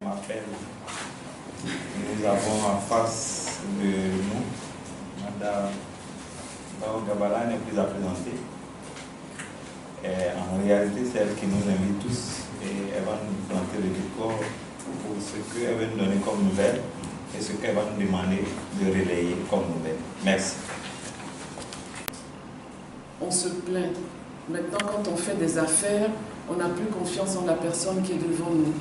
M'appelle. Nous avons en face de nous Madame Gabala n'est plus à présenter. En réalité, c'est elle qui nous invite tous et elle va nous présenter le décor pour ce qu'elle va nous donner comme nouvelle et ce qu'elle va nous demander de relayer comme nouvelle. Merci. On se plaint. Maintenant, quand on fait des affaires, on n'a plus confiance en la personne qui est devant nous.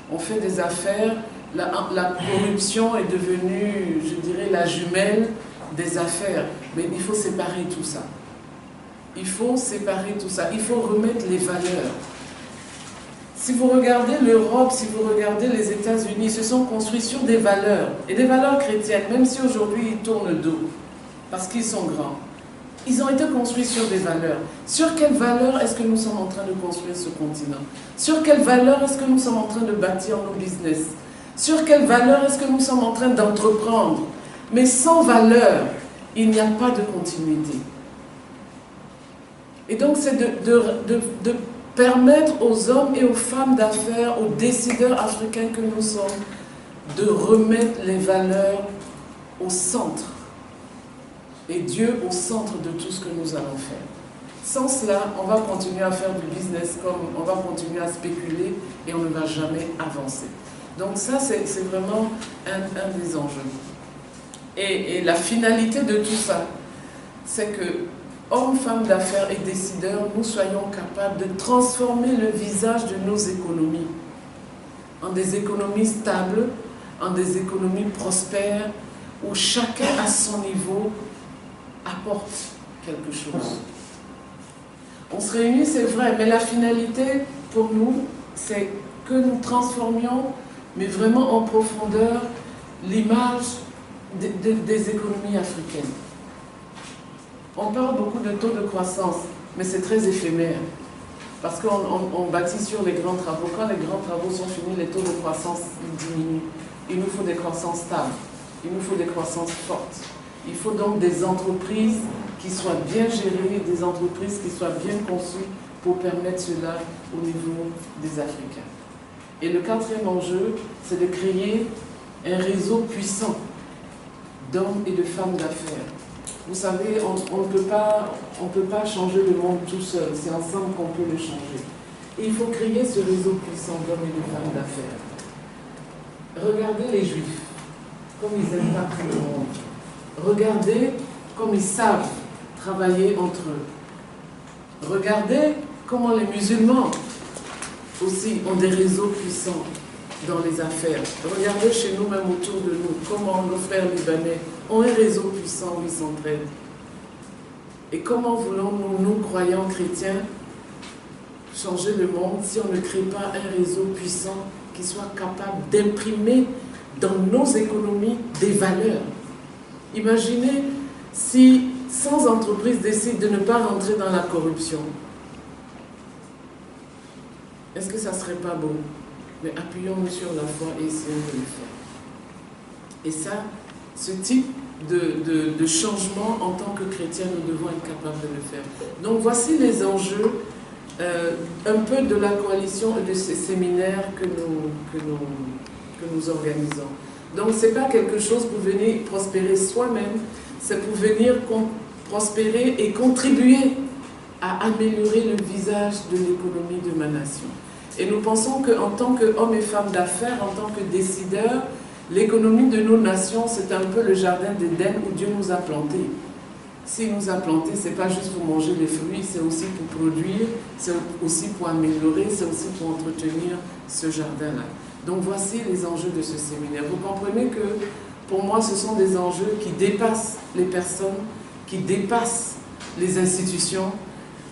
On fait des affaires, la corruption est devenue, je dirais, la jumelle des affaires. Mais il faut séparer tout ça. Il faut séparer tout ça. Il faut remettre les valeurs. Si vous regardez l'Europe, si vous regardez les États-Unis, ils se sont construits sur des valeurs. Et des valeurs chrétiennes, même si aujourd'hui ils tournent le dos, parce qu'ils sont grands. Ils ont été construits sur des valeurs. Sur quelles valeurs est-ce que nous sommes en train de construire ce continent? Sur quelles valeurs est-ce que nous sommes en train de bâtir nos business? Sur quelles valeurs est-ce que nous sommes en train d'entreprendre? Mais sans valeur, il n'y a pas de continuité. Et donc c'est de permettre aux hommes et aux femmes d'affaires, aux décideurs africains que nous sommes, de remettre les valeurs au centre. Et Dieu au centre de tout ce que nous allons faire. Sans cela, on va continuer à faire du business comme on va continuer à spéculer et on ne va jamais avancer. Donc ça, c'est vraiment un des enjeux. Et la finalité de tout ça, c'est que hommes, femmes d'affaires et décideurs, nous soyons capables de transformer le visage de nos économies en des économies stables, en des économies prospères, où chacun à son niveau apporte quelque chose. On se réunit, c'est vrai, mais la finalité pour nous, c'est que nous transformions, mais vraiment en profondeur, l'image des économies africaines. On parle beaucoup de taux de croissance, mais c'est très éphémère, parce qu'on bâtit sur les grands travaux. Quand les grands travaux sont finis, les taux de croissance diminuent. Il nous faut des croissances stables, il nous faut des croissances fortes. Il faut donc des entreprises qui soient bien gérées, des entreprises qui soient bien conçues pour permettre cela au niveau des Africains. Et le quatrième enjeu, c'est de créer un réseau puissant d'hommes et de femmes d'affaires. Vous savez, on ne peut pas changer le monde tout seul, c'est ensemble qu'on peut le changer. Et il faut créer ce réseau puissant d'hommes et de femmes d'affaires. Regardez les Juifs, comme ils impactent le monde. Regardez comme ils savent travailler entre eux. Regardez comment les musulmans aussi ont des réseaux puissants dans les affaires. Regardez chez nous, même autour de nous, comment nos frères libanais ont un réseau puissant où ils s'entraident. Et comment voulons-nous, nous, croyants chrétiens, changer le monde si on ne crée pas un réseau puissant qui soit capable d'imprimer dans nos économies des valeurs? Imaginez si 100 entreprises décident de ne pas rentrer dans la corruption. Est-ce que ça ne serait pas beau? Mais appuyons-nous sur la foi et essayons de le faire. Et ça, ce type de changement en tant que chrétien, nous devons être capables de le faire. Donc voici les enjeux un peu de la coalition et de ces séminaires que nous organisons. Donc ce n'est pas quelque chose pour venir prospérer soi-même, c'est pour venir prospérer et contribuer à améliorer le visage de l'économie de ma nation. Et nous pensons qu'en tant qu'hommes et femmes d'affaires, en tant que décideurs, l'économie de nos nations, c'est un peu le jardin d'Éden où Dieu nous a plantés. S'il nous a plantés, ce n'est pas juste pour manger les fruits, c'est aussi pour produire, c'est aussi pour améliorer, c'est aussi pour entretenir ce jardin-là. Donc voici les enjeux de ce séminaire. Vous comprenez que pour moi, ce sont des enjeux qui dépassent les personnes, qui dépassent les institutions,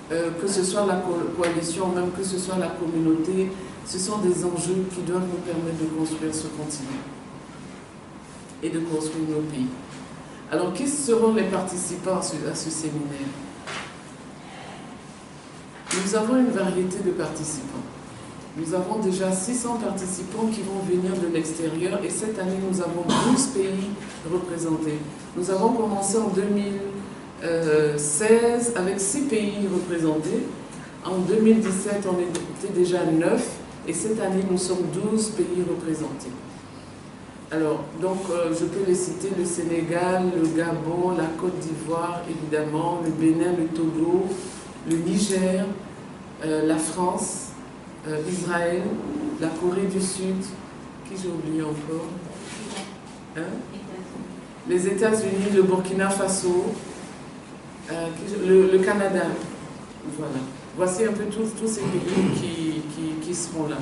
que ce soit la coalition, même que ce soit la communauté. Ce sont des enjeux qui doivent nous permettre de construire ce continent et de construire nos pays. Alors, qui seront les participants à ce séminaire? Nous avons une variété de participants. Nous avons déjà 600 participants qui vont venir de l'extérieur et cette année, nous avons 12 pays représentés. Nous avons commencé en 2016 avec 6 pays représentés. En 2017, on était déjà 9 Et cette année, nous sommes 12 pays représentés. Alors, donc, je peux les citer, le Sénégal, le Gabon, la Côte d'Ivoire, évidemment, le Bénin, le Togo, le Niger, la France, Israël, la Corée du Sud, qui j'ai oublié encore, hein? Les États-Unis, le Burkina Faso, le Canada. Voilà. Voici un peu tous ces pays qui seront là.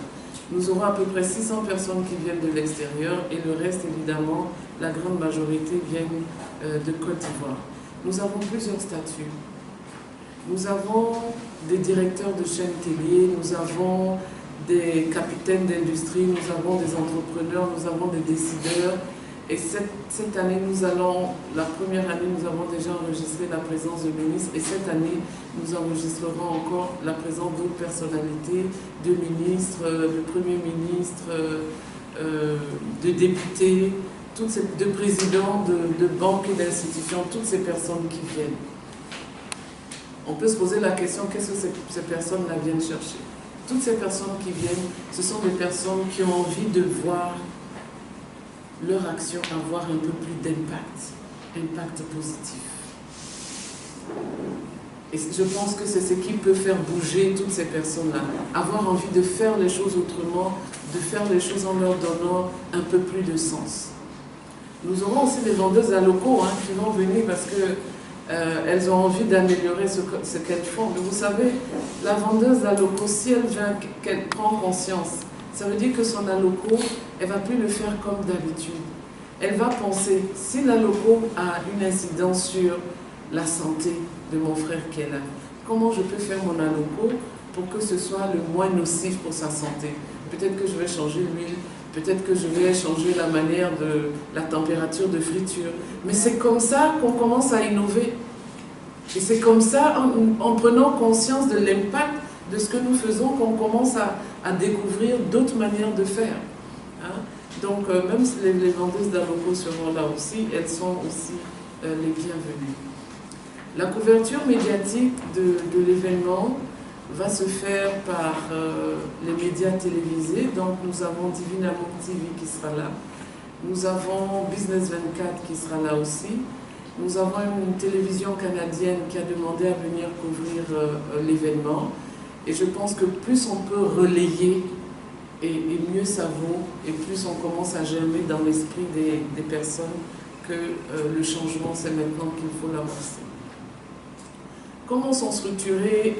Nous aurons à peu près 600 personnes qui viennent de l'extérieur et le reste, évidemment, la grande majorité viennent de Côte d'Ivoire. Nous avons plusieurs statuts. Nous avons des directeurs de chaînes télé, nous avons des capitaines d'industrie, nous avons des entrepreneurs, nous avons des décideurs. Et cette année, la première année, nous avons déjà enregistré la présence de ministres. Et cette année, nous enregistrerons encore la présence d'autres personnalités, de ministres, de premiers ministres, de députés, de présidents de banques et d'institutions, toutes ces personnes qui viennent. On peut se poser la question, qu'est-ce que ces personnes-là viennent chercher? Toutes ces personnes qui viennent, ce sont des personnes qui ont envie de voir leur action avoir un peu plus impact positif. Et je pense que c'est ce qui peut faire bouger toutes ces personnes-là, avoir envie de faire les choses autrement, de faire les choses en leur donnant un peu plus de sens. Nous aurons aussi des vendeuses à locaux qui vont venir parce qu'elles ont envie d'améliorer ce qu'elles font. Mais vous savez, la vendeuse à locaux, si elle vient, qu'elle prend conscience, ça veut dire que son alloco, elle ne va plus le faire comme d'habitude. Elle va penser, si l'alloco a une incidence sur la santé de mon frère qui est là, comment je peux faire mon alloco pour que ce soit le moins nocif pour sa santé? Peut-être que je vais changer l'huile, peut-être que je vais changer la manière de la température de friture. Mais c'est comme ça qu'on commence à innover. Et c'est comme ça, en prenant conscience de l'impact de ce que nous faisons, qu'on commence à découvrir d'autres manières de faire. Hein? Donc, même si les vendeuses d'alloco seront là aussi, elles sont aussi les bienvenues. La couverture médiatique de l'événement va se faire par les médias télévisés. Donc, nous avons Divine Amour TV qui sera là. Nous avons Business 24 qui sera là aussi. Nous avons une télévision canadienne qui a demandé à venir couvrir l'événement. Et je pense que plus on peut relayer, et mieux ça vaut, et plus on commence à germer dans l'esprit des personnes que le changement, c'est maintenant qu'il faut l'amorcer. Comment sont structurés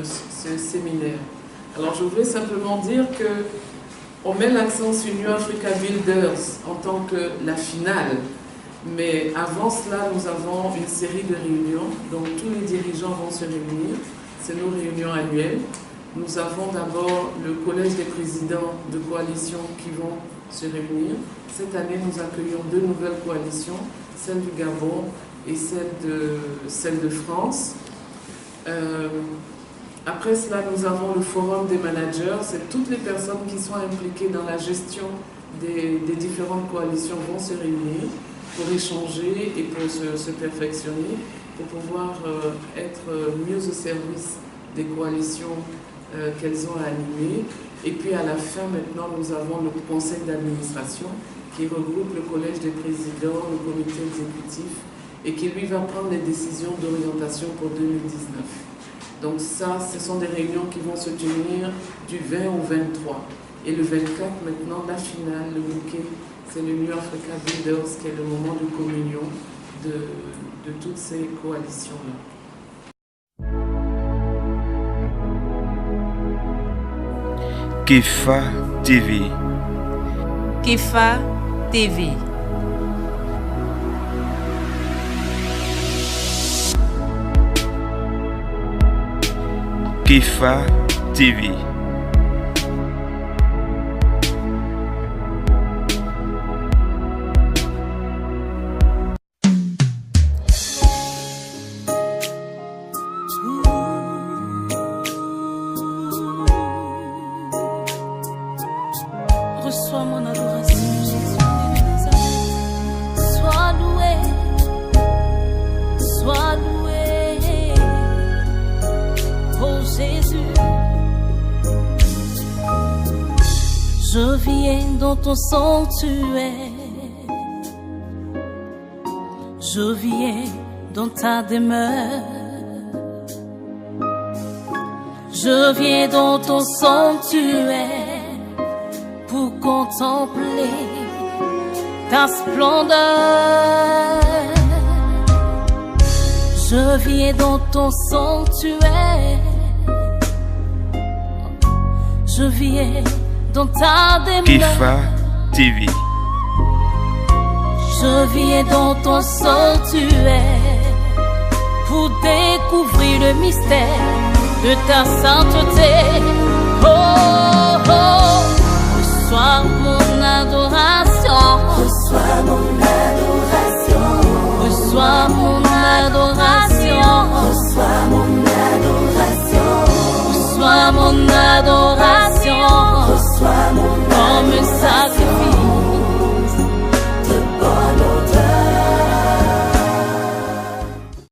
ces séminaires? Alors je voulais simplement dire qu'on met l'accent sur New Africa Builders en tant que la finale. Mais avant cela, nous avons une série de réunions, donc tous les dirigeants vont se réunir. C'est nos réunions annuelles. Nous avons d'abord le collège des présidents de coalitions qui vont se réunir. Cette année, nous accueillons 2 nouvelles coalitions, celle du Gabon et celle de France. Après cela, nous avons le forum des managers. C'est toutes les personnes qui sont impliquées dans la gestion des différentes coalitions vont se réunir pour échanger et pour se perfectionner, pour pouvoir être mieux au service des coalitions qu'elles ont à animer. Et puis à la fin, maintenant, nous avons le conseil d'administration qui regroupe le collège des présidents, le comité exécutif, et qui lui va prendre les décisions d'orientation pour 2019. Donc ça, ce sont des réunions qui vont se tenir du 20 au 23. Et le 24, maintenant, la finale, le bouquet, c'est le New Africa Builders qui est le moment de communion de toutes ces coalitions-là. Kifa TV. Kifa TV. Kifa TV. Reçois mon adoration, Jésus de Nazareth. Sois loué, sois loué, oh Jésus. Je viens dans ton sanctuaire, je viens dans ta demeure, je viens dans ton sanctuaire pour contempler ta splendeur. Je viens dans ton sanctuaire, je viens dans ta demeure. Kifa TV. Je viens dans ton sanctuaire pour découvrir le mystère de ta sainteté. Oh, oh, reçois mon adoration, reçois mon adoration, reçois mon